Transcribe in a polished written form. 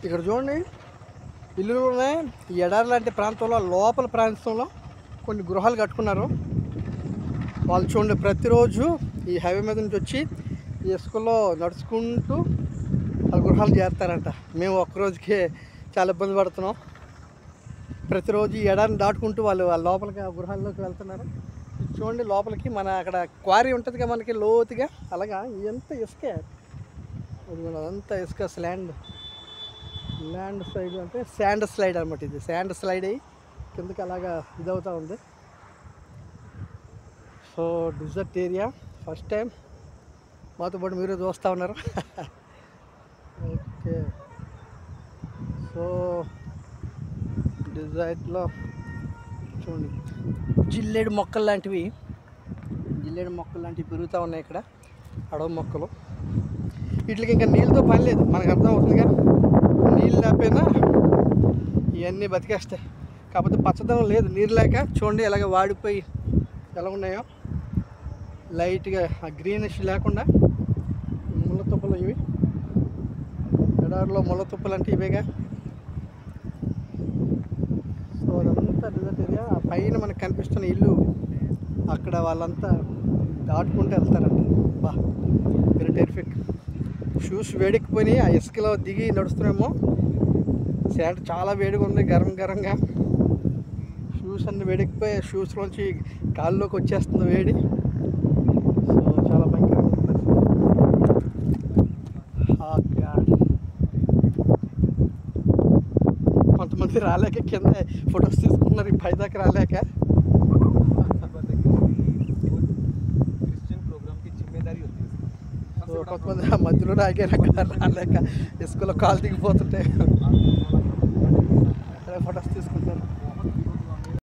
ఇక్కడ చూడండి ఇల్లులు ఉన్నాయి. ఈ ఎడారి లాంటి ప్రాంతంలో లోపల ప్రాంతంలో కొన్ని గృహాలు కట్టుకున్నారు వాళ్ళు. చూడండి ప్రతిరోజు ఈ హైవే మీద నుంచి వచ్చి ఈ ఇసుకలో నడుచుకుంటూ వాళ్ళ గృహాలు చేరుతారంట. మేము ఒక్కరోజుకే చాలా ఇబ్బంది పడుతున్నాం. ప్రతిరోజు ఈ ఎడారిని దాటుకుంటూ వాళ్ళు వాళ్ళ లోపలికి ఆ గృహాల్లోకి వెళ్తున్నారు. చూడండి లోపలికి మన అక్కడ క్వారీ ఉంటుంది కదా మనకి లోతుగా, అలాగా ఎంత ఇసుకే అదంతా ఇసుక ల్యాండ్ సైడ్ అంటే శాండ్ స్లైడ్ అనమాట. ఇది శాండ్ స్లైడ్ అయ్యి కిందకి అలాగా ఇదవుతూ ఉంది. So desert area first time మాతో పాటు మీరు చూస్తూ ఉన్నారు. ఓకే, సో డిజర్ట్లో చూడండి జిల్లేడు మొక్కలు లాంటివి పెరుగుతూ ఉన్నాయి ఇక్కడ, అడవి మొక్కలు. వీటికి ఇంకా నీళ్ళతో పని లేదు, మనకు అర్థం అవుతుందిగా. నీళ్ళు లేకపోయినా ఇవన్నీ బతికేస్తాయి. కాకపోతే పచ్చదనం లేదు నీరు లేక. చూడండి ఎలాగ వాడిపోయి ఎలా ఉన్నాయో, లైట్గా ఆ గ్రీనిష్ లేకుండా. ముళ్ళ తుప్పలు ఇవి, ఎడారిలో ముళ్ళ తుప్పలు అంటే ఇవేగా. సో అదంతా డిజర్ట్ ఏరియా. ఆ పైన మనకు కనిపిస్తున్న ఇల్లు అక్కడ వాళ్ళంతా దాటుకుంటూ వెళ్తారంట. బా వెరీ టెరిఫిక్. షూస్ వేడెక్కిపోయి ఆ ఇసుకలో దిగి నడుస్తున్నామో. శాండ్ చాలా వేడిగా ఉంది, గరంగా. షూస్ అన్నీ వేడెక్కిపోయి షూస్లోంచి కాళ్ళలోకి వచ్చేస్తుంది వేడి. సో చాలా భయంకరంగా ఉంది. కొంతమంది రాలేక కింద ఫొటోస్ తీసుకుంటున్నారు, ఈ పైదాకా రాలేక. సో కొంతమంది మధ్యలో రాలేక ఇసుకలో కాలు దిగిపోతుంటే ఫొటోస్ తీసుకుంటారు.